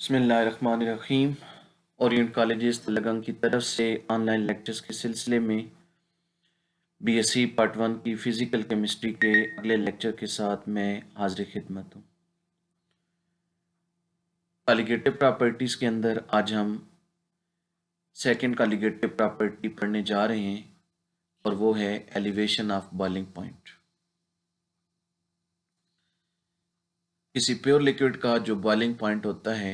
बिस्मिल्लाहिर्रहमानिर्रहीम। Orient colleges Talagang की तरफ से ऑनलाइन लेक्चर्स के सिलसिले में बीएससी पार्ट 1 की फ़िज़िकल केमिस्ट्री के अगले लेक्चर के साथ मैं हाज़िर खिदमत हूँ। कॉलिगेटिव प्रॉपर्टीज़ के अंदर आज हम सेकंड कॉलिगेटिव प्रॉपर्टी पढ़ने जा रहे हैं और वो है एलिवेशन ऑफ बॉइलिंग पॉइंट। किसी प्योर लिक्विड का जो बॉइलिंग पॉइंट होता है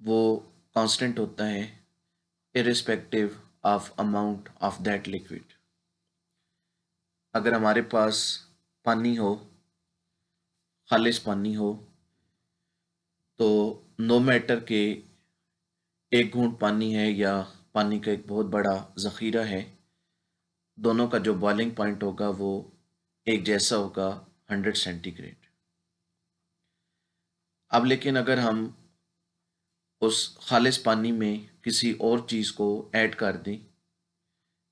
वो कांस्टेंट होता है irrespective of amount of that liquid. अगर हमारे पास पानी हो, खालिस पानी हो, तो नो मैटर के एक घूंट पानी है या पानी का एक बहुत बड़ा ज़ख़ीरा है, दोनों का जो बॉइलिंग पॉइंट होगा वो एक जैसा होगा 100 सेंटीग्रेड। अब लेकिन अगर हम उस खालिस पानी में किसी और चीज़ को ऐड कर दें,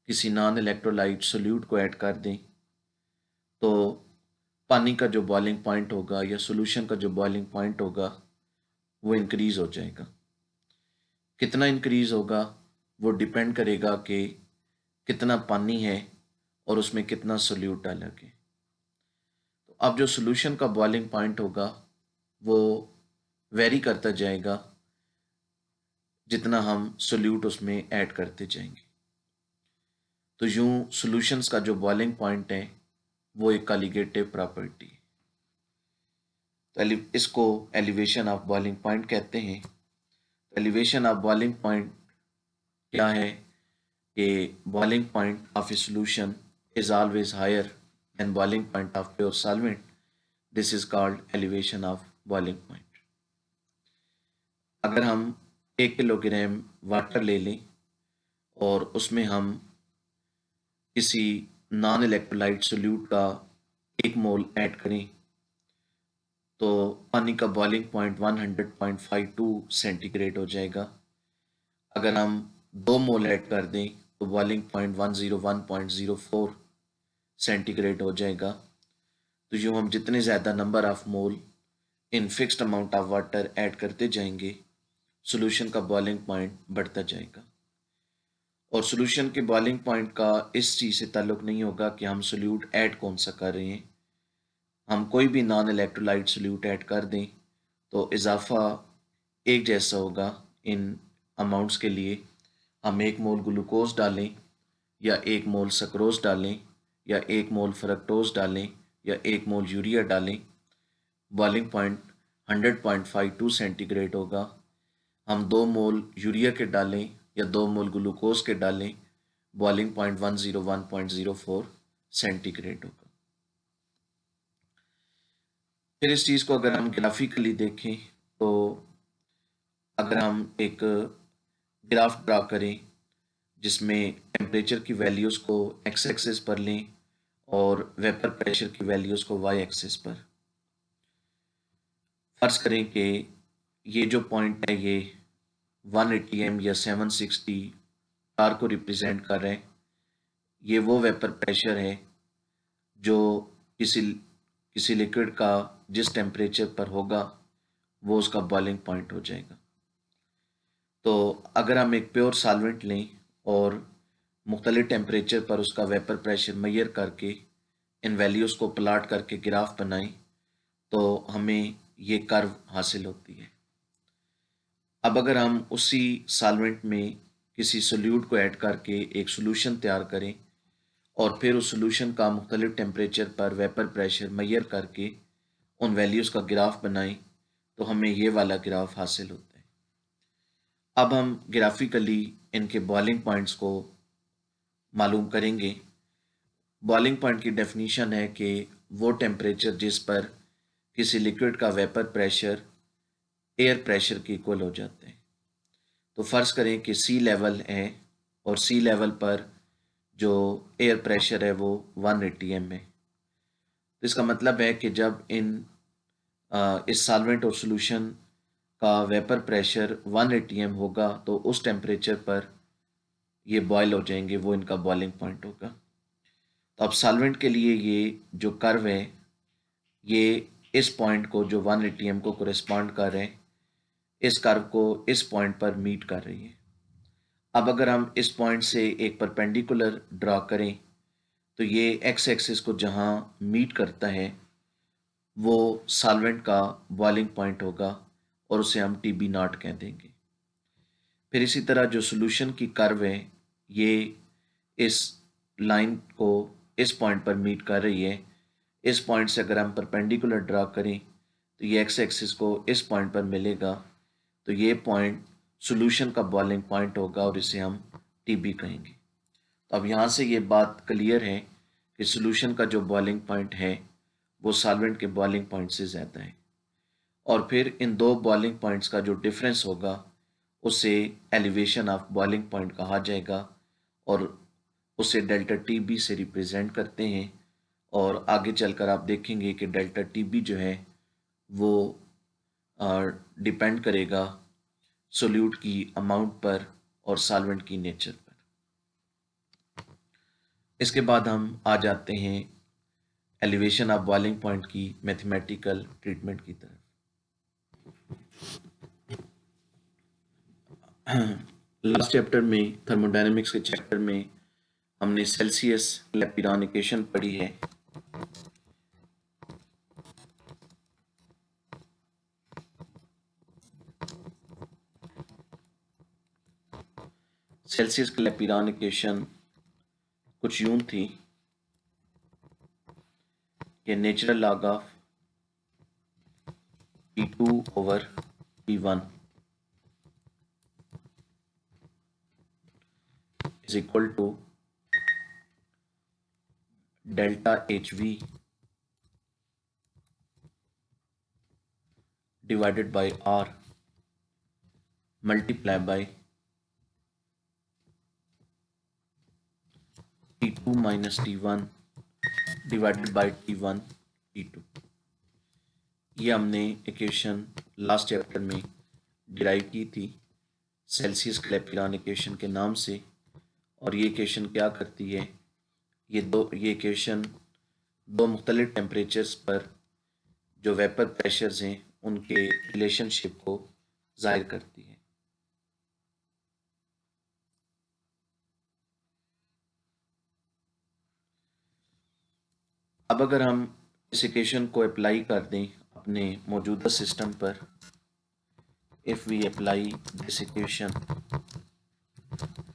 किसी नॉन इलेक्ट्रोलाइट सोल्यूट को ऐड कर दें, तो पानी का जो बॉइलिंग पॉइंट होगा या सॉल्यूशन का जो बॉइलिंग पॉइंट होगा वो इंक्रीज़ हो जाएगा। कितना इंक्रीज़ होगा वो डिपेंड करेगा कि कितना पानी है और उसमें कितना सोल्यूट डाला गया। तो अब जो सॉल्यूशन का बॉइलिंग पॉइंट होगा वो वेरी करता जाएगा जितना हम सोल्यूट उसमें ऐड करते जाएंगे। तो यूं सॉल्यूशंस का जो बॉइलिंग पॉइंट है वो एक कॉलिगेटिव प्रॉपर्टी है। तो इसको एलिवेशन ऑफ बॉइलिंग पॉइंट कहते हैं। एलिवेशन ऑफ बॉइलिंग पॉइंट क्या है कि boiling point of a solution is always higher than boiling point of pure solvent. This is called elevation of boiling point. अगर हम 1 किलोग्राम वाटर ले लें और उसमें हम किसी नॉन इलेक्ट्रोलाइट सोल्यूट का 1 मोल ऐड करें तो पानी का बॉइलिंग पॉइंट 100.52 सेंटीग्रेड हो जाएगा। अगर हम 2 मोल ऐड कर दें तो बॉइलिंग पॉइंट 101.04 सेंटीग्रेड हो जाएगा। तो यूँ हम जितने ज़्यादा number of mole in fixed amount of water add करते जाएंगे, सॉल्यूशन का बॉइलिंग पॉइंट बढ़ता जाएगा। और सॉल्यूशन के बॉइलिंग पॉइंट का इस चीज़ से ताल्लुक़ नहीं होगा कि हम सोल्यूट ऐड कौन सा कर रहे हैं। हम कोई भी नॉन इलेक्ट्रोलाइट सोल्यूट ऐड कर दें तो इजाफा एक जैसा होगा इन अमाउंट्स के लिए। हम 1 मोल ग्लूकोज डालें या 1 मोल सक्रोज डालें या 1 मोल फ्रक्टोज डालें या 1 मोल यूरिया डालें, बॉइलिंग पॉइंट 100.52 सेंटीग्रेड होगा। हम 2 मोल यूरिया के डालें या 2 मोल ग्लूकोज के डालें, बॉइलिंग पॉइंट 101.04 सेंटीग्रेड होगा। फिर इस चीज़ को अगर हम ग्राफिकली देखें तो अगर हम एक ग्राफ ड्रा करें जिसमें टेम्परेचर की वैल्यूज़ को एक्स एक्सिस पर लें और वेपर प्रेशर की वैल्यूज़ को वाई एक्सिस पर। फर्ज करें कि ये जो पॉइंट है ये 180 एम या 760 आर को रिप्रेजेंट कर रहे हैं। ये वो वेपर प्रेशर है जो किसी लिक्विड का जिस टेम्परेचर पर होगा वो उसका बॉइलिंग पॉइंट हो जाएगा। तो अगर हम एक प्योर सॉल्वेंट लें और मुख्तलिफ टेम्परेचर पर उसका वेपर प्रेशर मेजर करके इन वैल्यूज़ को प्लाट करके ग्राफ बनाएं तो हमें ये कर्व हासिल होती है। अब अगर हम उसी सॉल्वेंट में किसी सोल्यूट को ऐड करके एक सॉल्यूशन तैयार करें और फिर उस सॉल्यूशन का मुख्तलिफ टेम्परेचर पर वेपर प्रेशर मेजर करके उन वैल्यूज़ का ग्राफ बनाएं तो हमें ये वाला ग्राफ हासिल होता है। अब हम ग्राफिकली इनके बॉइलिंग पॉइंट्स को मालूम करेंगे। बॉइलिंग पॉइंट की डेफिनीशन है कि वो टेम्परेचर जिस पर किसी लिक्विड का वेपर प्रेशर एयर प्रेशर के इक्वल हो जाते हैं। तो फ़र्ज़ करें कि सी लेवल है और सी लेवल पर जो एयर प्रेशर है वो 180 एम है। तो इसका मतलब है कि जब इस सॉल्वेंट और सॉल्यूशन का वेपर प्रेशर 180 एम होगा तो उस टेम्परेचर पर ये बॉयल हो जाएंगे, वो इनका बॉइलिंग पॉइंट होगा। तो अब सॉल्वेंट के लिए ये जो कर्व है ये इस पॉइंट को जो 180 एम को कोरेस्पॉन्ड कर रहे हैं इस कर्व को इस पॉइंट पर मीट कर रही है। अब अगर हम इस पॉइंट से एक परपेंडिकुलर ड्रा करें तो ये एक्स एक्सिस को जहाँ मीट करता है वो सॉल्वेंट का बॉइलिंग पॉइंट होगा और उसे हम टी बी नॉट कह देंगे। फिर इसी तरह जो सॉल्यूशन की कर्व है ये इस लाइन को इस पॉइंट पर मीट कर रही है। इस पॉइंट से अगर हम परपेंडिकुलर ड्रा करें तो ये एक्स एक्सिस को इस पॉइंट पर मिलेगा, तो ये पॉइंट सॉल्यूशन का बॉइलिंग पॉइंट होगा और इसे हम टी बी कहेंगे। तो अब यहाँ से ये बात क्लियर है कि सॉल्यूशन का जो बॉइलिंग पॉइंट है वो सॉल्वेंट के बॉइलिंग पॉइंट से ज़्यादा है, और फिर इन दो बॉइलिंग पॉइंट्स का जो डिफरेंस होगा उसे एलिवेशन ऑफ बॉइलिंग पॉइंट कहा जाएगा और उसे डेल्टा टी बी से रिप्रेजेंट करते हैं। और आगे चलकर आप देखेंगे कि डेल्टा टी बी जो है वो डिपेंड करेगा सोल्यूट की अमाउंट पर और सॉल्वेंट की नेचर पर। इसके बाद हम आ जाते हैं एलिवेशन ऑफ बॉइलिंग पॉइंट की मैथमेटिकल ट्रीटमेंट की तरफ। लास्ट चैप्टर में थर्मोडायनेमिक्स के चैप्टर में हमने सेल्सियस लैपिरान इक्वेशन पढ़ी है। सेल्सियस की लैपिरान इक्वेशन कुछ यूं थी कि natural log of T2 over T1 is equal to delta HV divided by R multiplied by T2 minus T1 divided by T1 T2। ये हमने इक्वेशन लास्ट चैप्टर में डिराइव की थी सेल्सियस क्लैपिरान इक्वेशन के नाम से। और ये इक्वेशन क्या करती है, ये इक्वेशन दो मुख्तलिफ टेम्परेचर्स पर जो वेपर प्रेशर्स हैं उनके रिलेशनशिप को जाहिर करती है। अब अगर हम इस इक्वेशन को अप्लाई कर दें अपने मौजूदा सिस्टम पर, if we apply this equation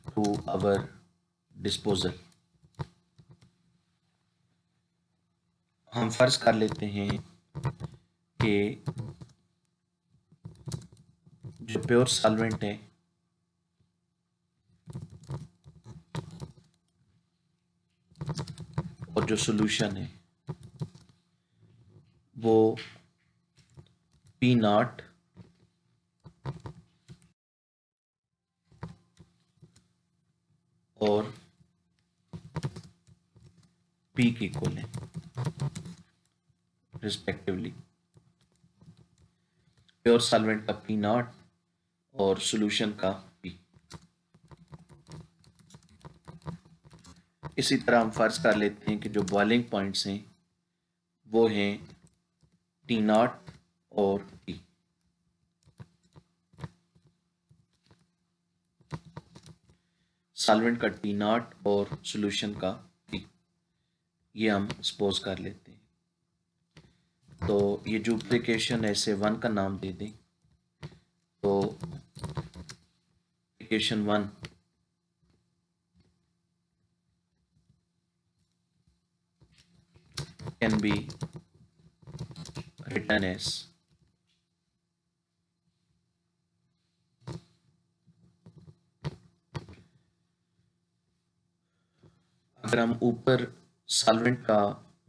to our disposal, हम फर्ज कर लेते हैं कि जो प्योर सॉल्वेंट है और जो सॉल्यूशन है वो पी नॉट और पी के इक्वल है रिस्पेक्टिवली। प्योर सॉल्वेंट का पी नॉट और सॉल्यूशन का पी। इसी तरह हम फर्ज कर लेते हैं कि जो बॉइलिंग पॉइंट्स हैं वो हैं टी नॉट और टी। सॉल्वेंट का टी नॉट और सॉल्यूशन का पी, ये हम सपोज कर लेते हैं। तो ये जो एप्लीकेशन है इसे 1 का नाम दे दें। तो application 1 can be written as अगर हम ऊपर सॉल्वेंट का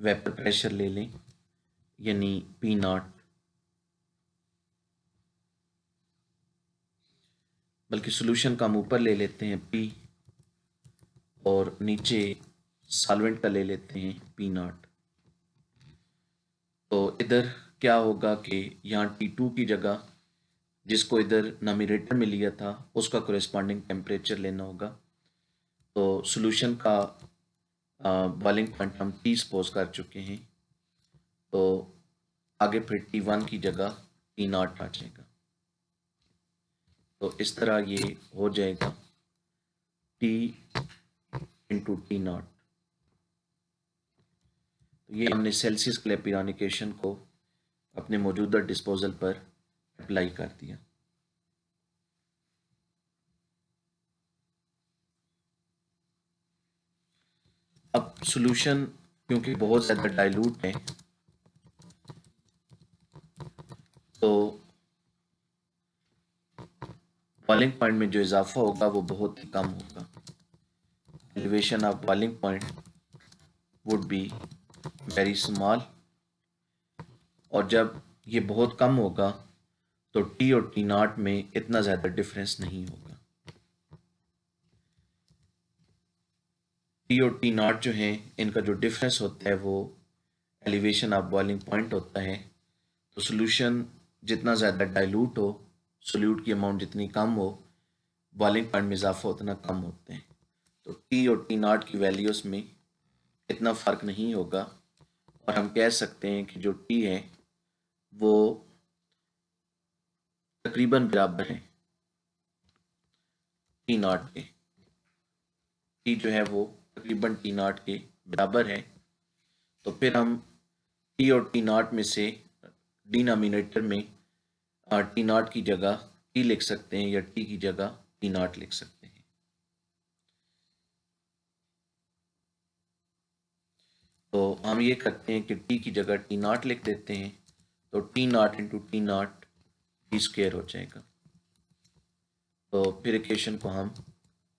वेपर प्रेशर ले लें यानी पी नॉट, बल्कि सॉल्यूशन का हम ऊपर ले लेते हैं पी और नीचे सॉल्वेंट का ले लेते हैं पी नॉट। तो इधर क्या होगा कि यहाँ T2 की जगह जिसको इधर नॉमिनेटर में लिया था उसका कोरेस्पॉन्डिंग टेम्परेचर लेना होगा। तो सॉल्यूशन का बॉइलिंग पॉइंट हम T सपोज कर चुके हैं, तो आगे फिर T1 की जगह T नॉट आ जाएगा। तो इस तरह ये हो जाएगा T इंटू टी नॉट। तो ये हमने सेल्सियस क्लैपिरानिकेशन को अपने मौजूदा डिस्पोजल पर अप्लाई कर दिया। अब सॉल्यूशन क्योंकि बहुत ज़्यादा डाइल्यूट है तो बॉइलिंग पॉइंट में जो इजाफा होगा वो बहुत ही कम होगा। Elevation of boiling point would be very small, और जब ये बहुत कम होगा तो टी और टी नॉट में इतना ज़्यादा डिफरेंस नहीं होगा। टी और टी नॉट जो है इनका जो डिफरेंस होता है वो एलिवेशन ऑफ बॉइलिंग पॉइंट होता है। तो सॉल्यूशन जितना ज़्यादा डाइल्यूट हो, सोल्यूट की अमाउंट जितनी कम हो, बॉइलिंग पॉइंट में इजाफा उतना कम होते हैं। तो टी और टी नॉट की वैल्यूज़ में इतना फ़र्क नहीं होगा, और हम कह सकते हैं कि जो टी है वो तकरीबन बराबर है टी नॉट के। टी जो है वो तकरीबन टी नॉट के बराबर है। तो फिर हम टी और टी नॉट में से डिनोमिनेटर में टी नॉट की जगह टी लिख सकते हैं या टी की जगह टी नॉट लिख सकते हैं। तो हम ये करते हैं कि टी की जगह टी नॉट लिख देते हैं, तो T not into T not T square हो जाएगा। तो फिर इक्वेशन को हम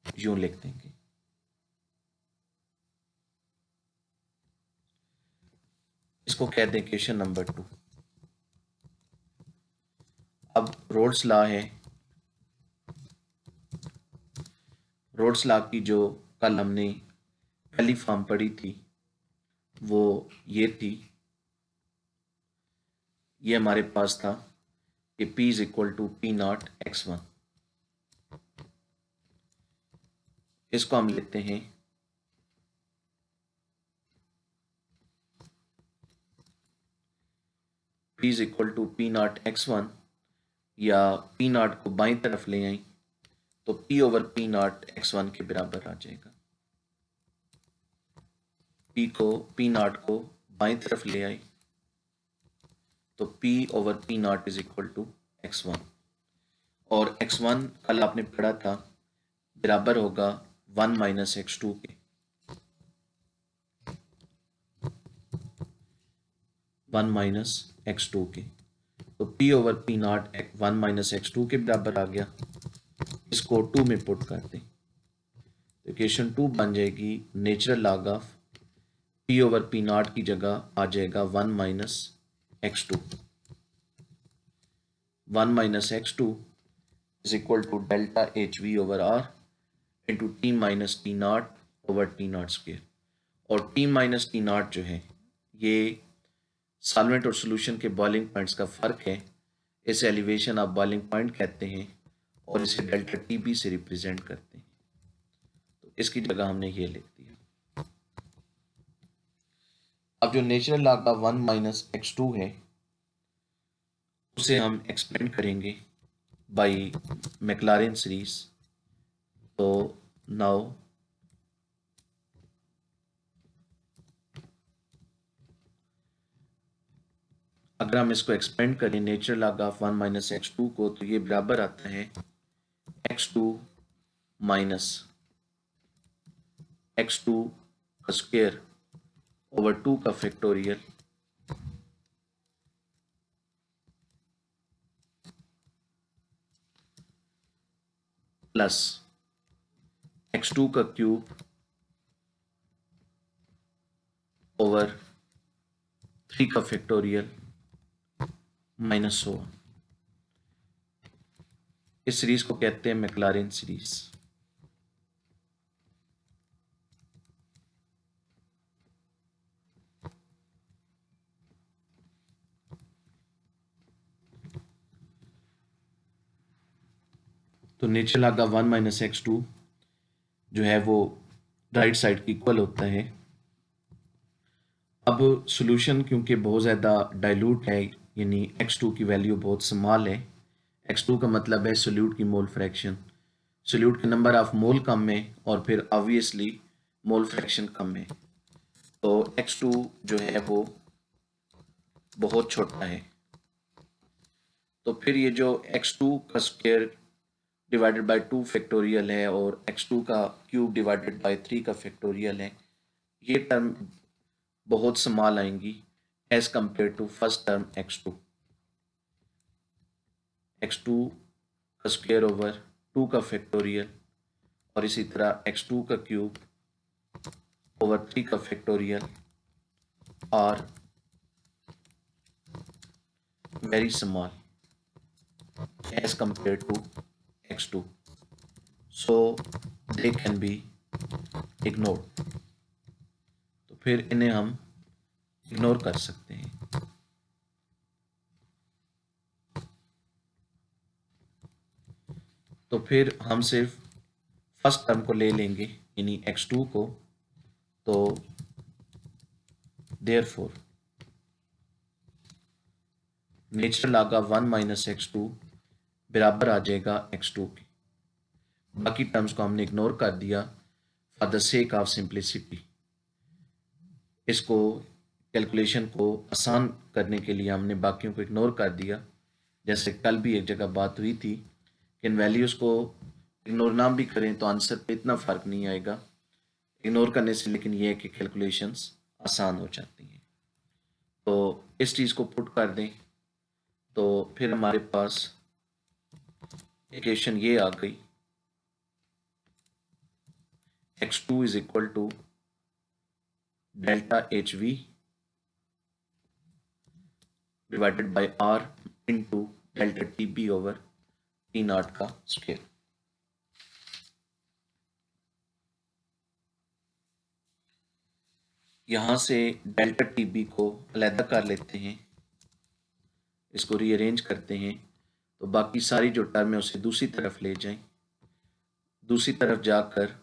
यूं लिख देंगे। इसको कह दें इक्वेशन नंबर 2। अब रोल्स लॉ है, रोल्स लॉ की जो कल हमने पहली फॉर्म पढ़ी थी वो ये थी, ये हमारे पास था कि P is equal to P naught x1। इसको हम लिखते हैं P is equal to P naught x1, या पी नॉट को बाईं तरफ ले आई तो P over P naught x1 के बराबर आ जाएगा। पी नॉट को बाईं तरफ ले आई तो P over P naught is equal to x1, और x1 कल आपने पढ़ा था बराबर होगा 1 माइनस x2 के। 1 माइनस x2 के, तो P over P not 1 minus x2 के बराबर आ गया। इसको 2 में पुट कर दें तो इक्वेशन 2 बन जाएगी natural log of P over P naught की जगह आ जाएगा 1 minus x2। 1 minus x2 is equal to delta HV over R into T minus T naught over T naught square. और टी माइनस टी नॉट जो है ये solvent और solution के बॉइलिंग पॉइंट्स का फ़र्क है। इसे एलिवेशन ऑफ बॉइलिंग पॉइंट कहते हैं और इसे डेल्टा TB से रिप्रेजेंट करते हैं। तो इसकी जगह हमने ये लिख दिया। अब जो नेचुरल लॉग का 1 माइनस x2 है उसे हम एक्सपेंड करेंगे बाई मैक्लारेन सीरीज। तो नाउ अगर हम इसको एक्सपेंड करें natural log of 1 minus x2 को, तो ये बराबर आता है x2 माइनस x2 का स्क्वायर ओवर 2 का फैक्टोरियल प्लस x2 का क्यूब ओवर 3 का फैक्टोरियल माइनस 100। इस सीरीज को कहते हैं मैक्लारेन सीरीज। तो natural log of 1 minus x2 जो है वो राइट साइड की इक्वल होता है। अब सॉल्यूशन क्योंकि बहुत ज़्यादा डाइल्यूट है, यानी x2 की वैल्यू बहुत स्मॉल है, x2 का मतलब है सोल्यूट की मोल फ्रैक्शन, सोल्यूट के नंबर ऑफ मोल कम है और फिर ऑब्वियसली मोल फ्रैक्शन कम है, तो x2 जो है वो बहुत छोटा है। तो फिर ये जो x2 का स्क्वायर डिवाइडेड बाय 2 फैक्टोरियल है और x2 का क्यूब डिवाइडेड बाय 3 का फैक्टोरियल है, ये टर्म बहुत स्मॉल आएंगी as compared to first term x2 का स्क्वायर ओवर 2 का फैक्टोरियल और इसी तरह x2 का क्यूब ओवर 3 का factorial are very small as compared to x2, so they can be ignored। तो फिर इन्हें हम इग्नोर कर सकते हैं। तो फिर हम सिर्फ फर्स्ट टर्म को ले लेंगे यानी x2 को, तो देयरफॉर नेचुरल आगा 1 माइनस x2 बराबर आ जाएगा x2 के। बाकी टर्म्स को हमने इग्नोर कर दिया for the sake of simplicity. इसको कैलकुलेशन को आसान करने के लिए हमने बाकियों को इग्नोर कर दिया। जैसे कल भी एक जगह बात हुई थी कि इन वैल्यूज़ को इग्नोर ना भी करें तो आंसर पे इतना फ़र्क नहीं आएगा इग्नोर करने से, लेकिन ये है कि कैलकुलेशंस आसान हो जाती हैं। तो इस चीज़ को पुट कर दें तो फिर हमारे पास इक्वेशन ये आ गई, x2 is equal to delta H V divided by R into delta T B over T naught का स्क्वायर। यहाँ से डेल्टा टी बी को अलहदा कर लेते हैं, इसको रीअरेंज करते हैं तो बाकी सारी जो टर्म है उसे दूसरी तरफ ले जाएं, दूसरी तरफ जाकर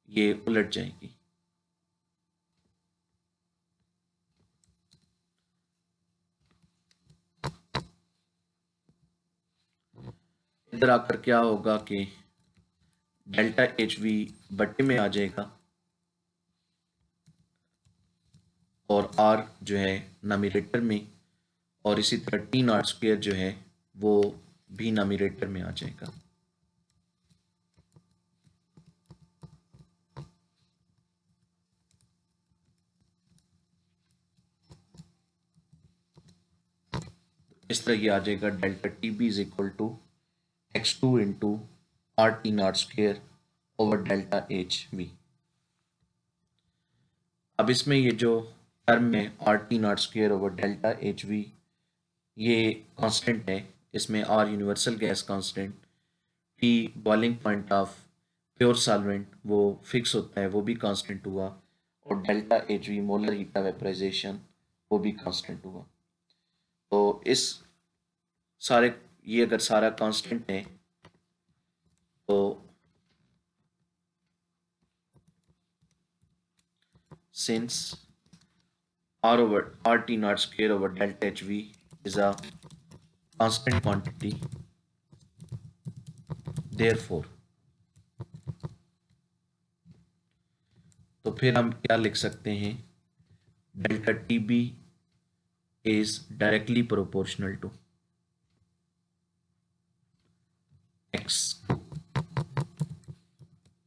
ये उलट जाएगी। इधर आकर क्या होगा कि डेल्टा एच वी बट्टे में आ जाएगा और आर जो है नॉमिनेटर में, और इसी तरह टी नॉट स्क्वायर जो है वो भी नॉमिनेटर में आ जाएगा। इस तरह ये आ जाएगा delta T B is equal to x2 into R T naught square over delta H V. अब इसमें ये जो टर्म है R T naught square over delta H V ये कांस्टेंट है, इसमें R universal gas constant, T boiling point of pure solvent वो fix होता है, वो भी कांस्टेंट हुआ, और delta H V molar heat of vaporization वो भी कांस्टेंट हुआ। तो इस सारे ये अगर सारा कांस्टेंट है तो since r over rt naught square over delta hv is a constant quantity, therefore तो फिर हम क्या लिख सकते हैं, delta T B is directly proportional to x,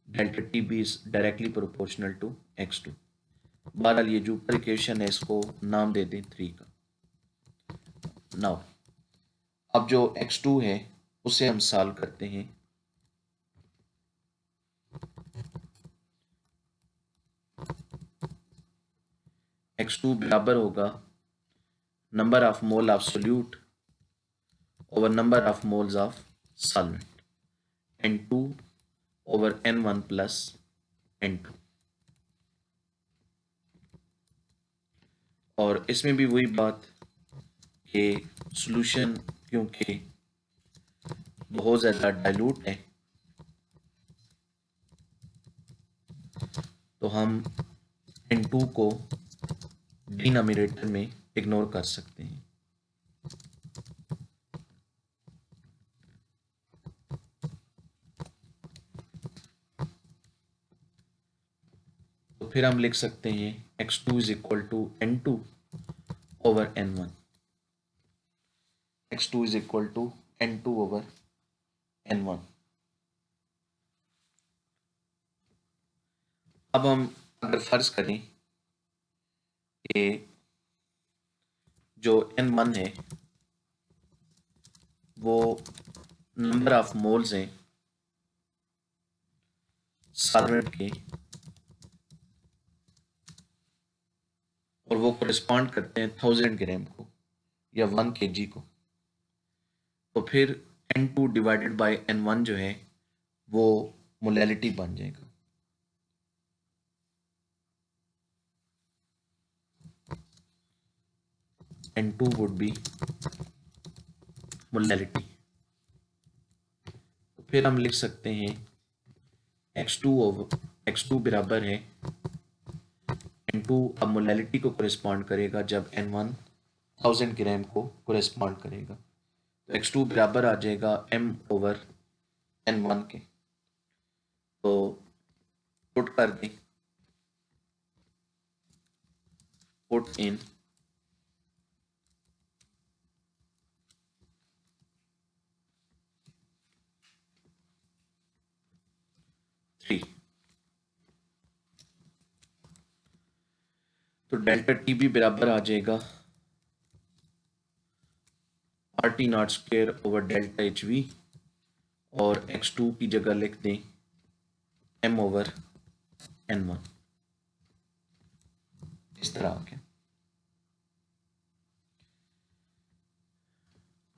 delta T B is directly proportional to x2। बहरहाल ये जो ऊपर इक्वेशन है इसको नाम दे दें 3 का। नाउ अब जो x2 है उसे हम सॉल्व करते हैं। x2 बराबर होगा number of mole of solute over number of moles of solvent n2 over n1 plus n2। और इसमें भी वही बात कि सॉल्यूशन क्योंकि बहुत ज़्यादा डाइल्यूट है तो हम n2 को डिनोमिनेटर में इग्नोर कर सकते हैं। तो फिर हम लिख सकते हैं x2 is equal to n2 over n1। x2 is equal to n2 over n1। अब हम अगर फर्ज करें कि जो n1 है वो नंबर ऑफ मोल्स हैं सॉल्वेंट के, और वो कॉरेस्पॉन्ड करते हैं 1000 ग्राम को या 1 kg को, तो फिर n2 डिवाइडेड बाय n1 जो है वो मोलैलिटी बन जाएगा। n2 would be molality. तो फिर हम लिख सकते हैं x2 बराबर है n2, अब मोलैलिटी को कॉरेस्पॉन्ड करेगा जब n1 1000 ग्राम को कॉरेस्पॉन्ड करेगा, तो x2 बराबर आ जाएगा m ओवर n1 के। तो पुट कर दें, पुट इन थ्री, तो डेल्टा टी बी बराबर आ जाएगा RT not square over delta H we, और x2 की जगह लिख दें m ओवर n1। इस तरह आ गया।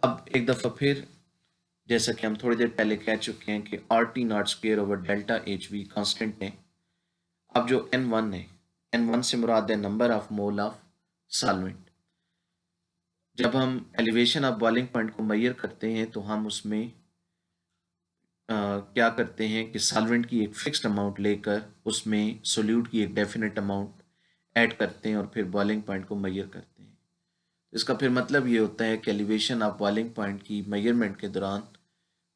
अब एक दफ़ा फिर, जैसा कि हम थोड़ी देर पहले कह चुके हैं कि RT not square over delta H we constant है। अब जो n1 है, n1 से मुराद है number of mole of solvent. जब हम एलिवेशन ऑफ बॉइलिंग पॉइंट को मेजर करते हैं तो हम उसमें क्या करते हैं कि सॉल्वेंट की एक फिक्स्ड अमाउंट लेकर उसमें सोल्यूट की एक डेफिनेट अमाउंट ऐड करते हैं और फिर बॉइलिंग पॉइंट को मेजर करते हैं। इसका फिर मतलब ये होता है कि एलिवेशन ऑफ बॉइलिंग पॉइंट की मेजरमेंट के दौरान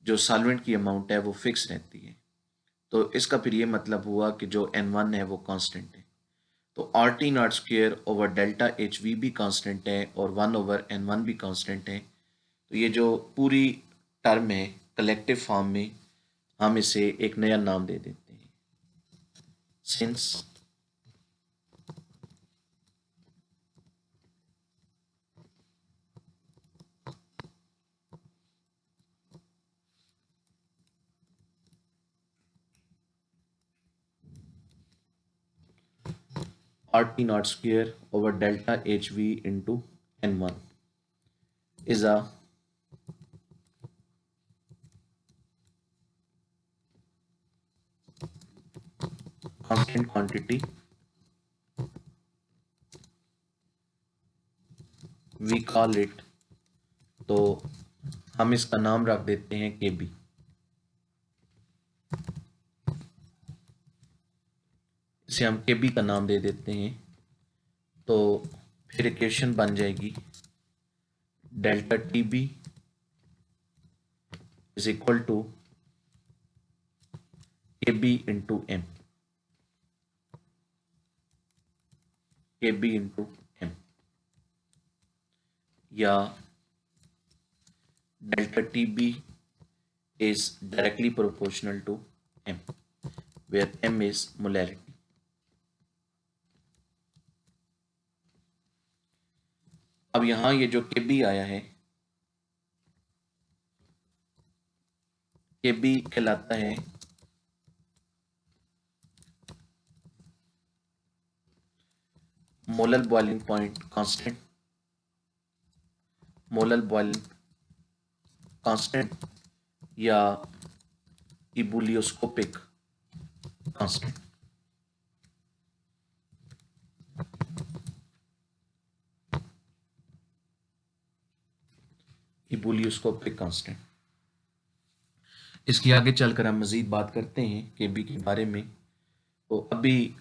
जो सॉल्वेंट की अमाउंट है वो फिक्स रहती है। तो इसका फिर ये मतलब हुआ कि जो n1 है वो कांस्टेंट है। तो RT not square over delta H we भी कांस्टेंट है और 1 ओवर n1 भी कांस्टेंट है। तो ये जो पूरी टर्म है कलेक्टिव फॉर्म में हम इसे एक नया नाम दे देते हैं, since RT naught square over delta HV into N1 is a constant quantity, we call it, तो हम इसका नाम रख देते हैं KB। इसे हम KB का नाम दे देते हैं। तो फिर इक्वेशन बन जाएगी delta TB is equal to KB into M, KB into M, या delta TB is directly proportional to M, where M is molarity. अब यहां ये जो KB आया है, KB कहलाता है molar boiling point constant, molar boiling constant या इबुलियोस्कोपिक कांस्टेंट। इबुलियोस्कोपिक कांस्टेंट। इसकी आगे चलकर हम मज़ीद बात करते हैं केबी के बारे में। तो अभी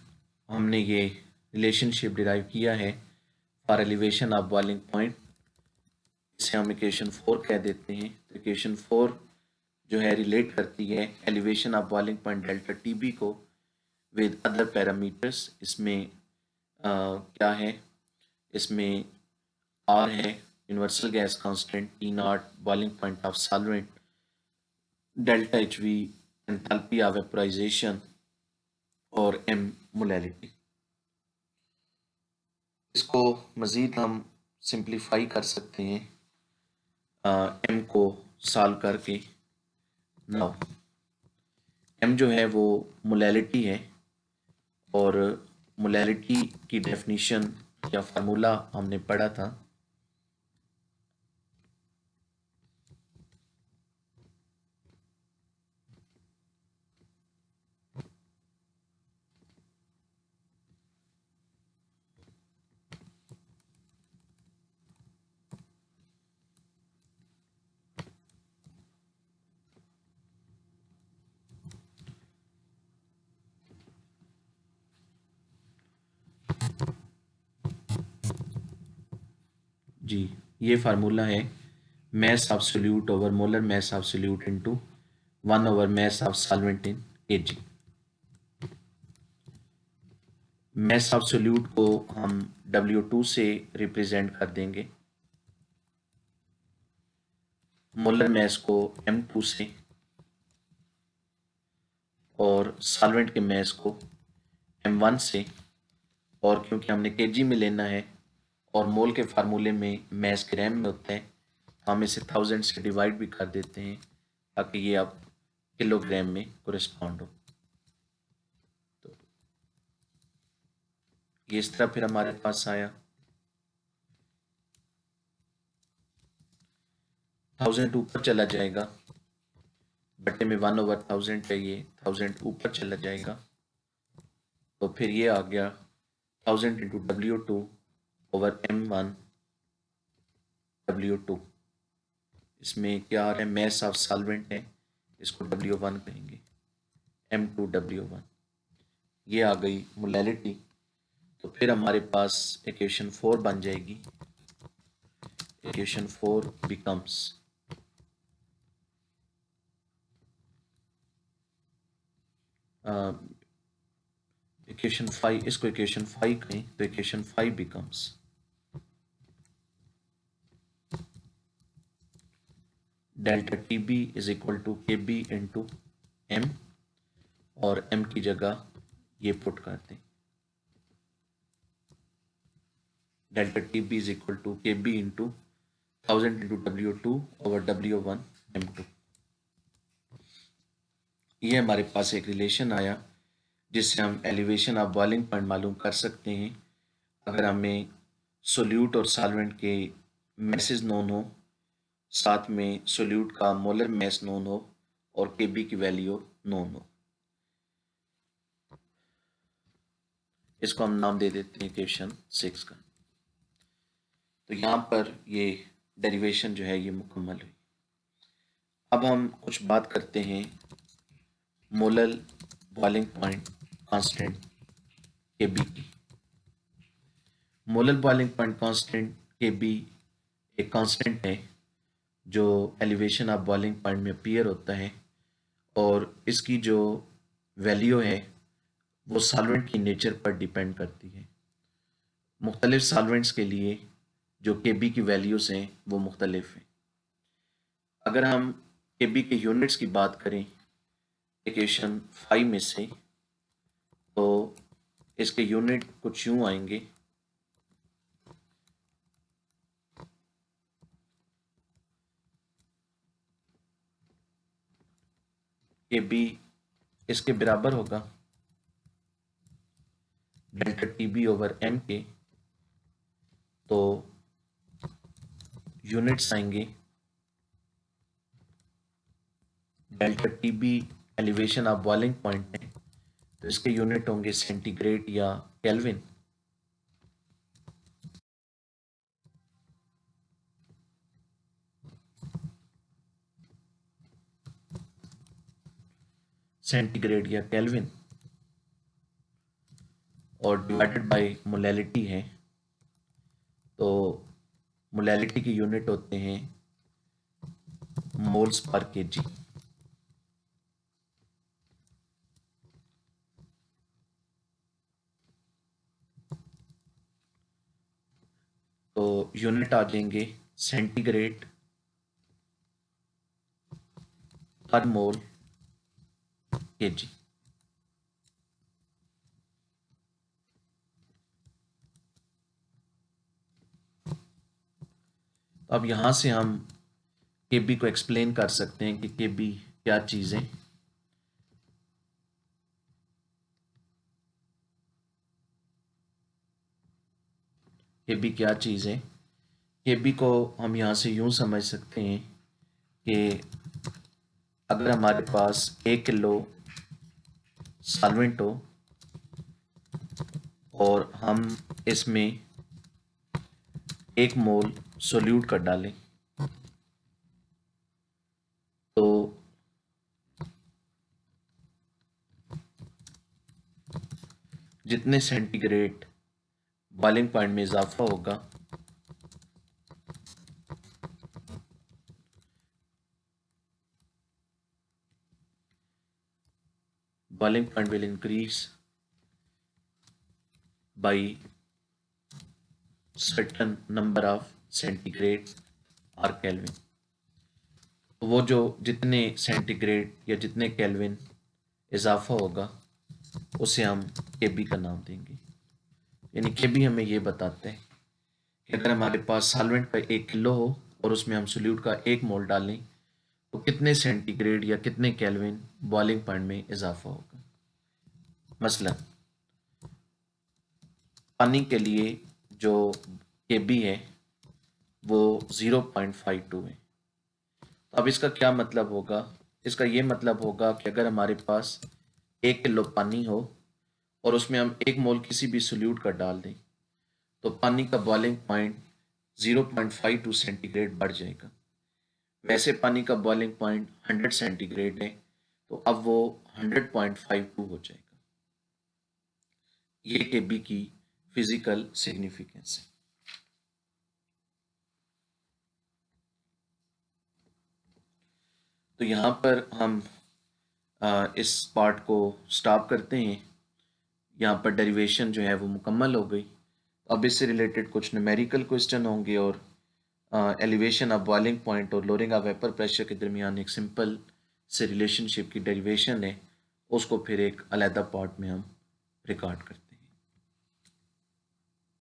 हमने ये रिलेशनशिप डिराइव किया है for elevation of boiling point, इसे हम इक्वेशन 4 कह देते हैं। तो इक्वेशन 4 जो है रिलेट करती है elevation of boiling point delta TB को विद अदर पैरामीटर्स। इसमें क्या है, इसमें आर है universal gas constant, T not boiling point of solvent, delta H we enthalpy of vaporisation और एम मोलैलिटी। इसको मज़ीद हम सिंप्लीफाई कर सकते हैं एम को सॉल्व करके। नाउ एम जो है वो मोलैलिटी है और मोलैलिटी की डेफिनीशन या फार्मूला हमने पढ़ा था। जी, ये फार्मूला है mass of solute over molar mass of solute into 1 over mass of solvent in kg। mass of solute को हम W2 से रिप्रेजेंट कर देंगे, मोलर mass को M2 से और सॉल्वेंट के mass को M1 से। और क्योंकि हमने kg में लेना है और मोल के फार्मूले में mass ग्राम में होता है, हम इसे 1000 से डिवाइड भी कर देते हैं ताकि ये अब किलोग्राम में कोरिस्पॉन्ड हो। तो ये इस तरह फिर हमारे पास आया 1000 ऊपर चला जाएगा, बटे में 1 over 1000 है, ये 1000 ऊपर चला जाएगा तो फिर ये आ गया 1000 into W2 over M1 W2। इसमें क्या आ रहा है, मैस ऑफ सॉल्वेंट है, इसको W1 कहेंगे, M2 W1। ये आ गई मोलैलिटी। तो फिर हमारे पास इक्वेशन 4 बन जाएगी। इक्वेशन 4 बिकम्स इक्वेशन 5, इसको इक्वेशन 5 कहें तो equation 5 becomes delta T B is equal to K B into M, और एम की जगह ये पुट कर दें, delta T B is equal to K B into 1000 into W2 over W1 M2। ये हमारे पास एक रिलेशन आया जिससे हम एलिवेशन ऑफ बॉइलिंग पॉइंट मालूम कर सकते हैं अगर हमें सोल्यूट और सॉल्वेंट के मैसेज नोन हो, साथ में सोल्यूट का मोलर मैस नोन हो और Kb की वैल्यू नोन हो। इसको हम नाम दे देते हैं इक्वेशन 6 का। तो यहाँ पर ये डेरिवेशन जो है ये मुकम्मल हुई। अब हम कुछ बात करते हैं molar boiling point constant Kb की। Molar boiling point constant Kb एक कांस्टेंट है जो एलिवेशन ऑफ बॉइलिंग पॉइंट में अपीयर होता है और इसकी जो वैल्यू है वो सॉल्वेंट की नेचर पर डिपेंड करती है। मुख्तलिफ सॉल्वेंट्स के लिए जो Kb की वैल्यूज़ हैं वो मुख्तलिफ हैं। अगर हम Kb के यूनिट्स की बात करें इक्वेशन 5 में से, तो इसके यूनिट कुछ यूँ आएंगे, Kb इसके बराबर होगा डेल्टा Tb ओवर M के। तो यूनिट्स आएंगे delta Tb elevation of boiling point है तो इसके यूनिट होंगे सेंटीग्रेड या केल्विन। सेंटीग्रेड या केल्विन और डिवाइडेड बाय मोलैलिटी है। तो मोलैलिटी के यूनिट होते हैं मोल्स पर केजी। यूनिट आ जाएंगे सेंटीग्रेड पर मोल केजी। तो अब यहां से हम केबी को एक्सप्लेन कर सकते हैं कि केबी क्या चीज़ है। केबी क्या चीज़ है? केबी को हम यहाँ से यूं समझ सकते हैं कि अगर हमारे पास 1 किलो सॉल्वेंट हो और हम इसमें 1 मोल सोल्यूट कर डालें, तो जितने सेंटीग्रेड बॉइलिंग पॉइंट में इजाफा होगा, boiling point will increase by certain number of centigrade or Kelvin। तो वो जो जितने सेंटीग्रेड या जितने केल्विन इजाफा होगा उसे हम केबी का नाम देंगे। यानी केबी हमें ये बताते हैं कि अगर हमारे पास सॉल्वेंट का 1 किलो हो और उसमें हम सोल्यूट का 1 मोल डालें तो कितने सेंटीग्रेड या कितने केल्विन बॉइलिंग पॉइंट में इजाफा होगा। मसलन पानी के लिए जो केबी है वो 0.52 है। तो अब इसका क्या मतलब होगा? इसका ये मतलब होगा कि अगर हमारे पास 1 किलो पानी हो और उसमें हम 1 मोल किसी भी सोल्यूट का डाल दें तो पानी का बॉइलिंग पॉइंट 0.52 सेंटीग्रेड बढ़ जाएगा। वैसे पानी का बॉइलिंग पॉइंट 100 सेंटीग्रेड है, तो अब वो 100.52 हो जाएगा। ये केबी की फिजिकल सिग्निफिकेंस है। तो यहाँ पर हम इस पार्ट को स्टॉप करते हैं। यहाँ पर डेरिवेशन जो है वो मुकम्मल हो गई। अब इससे रिलेटेड कुछ न्यूमेरिकल क्वेश्चन होंगे और एलिवेशन ऑफ बॉइलिंग पॉइंट और लोअरिंग ऑफ वेपर प्रेशर के दरमियान एक सिंपल से रिलेशनशिप की डेरिवेशन है, उसको फिर एक अलहदा पार्ट में हम रिकॉर्ड करते हैं।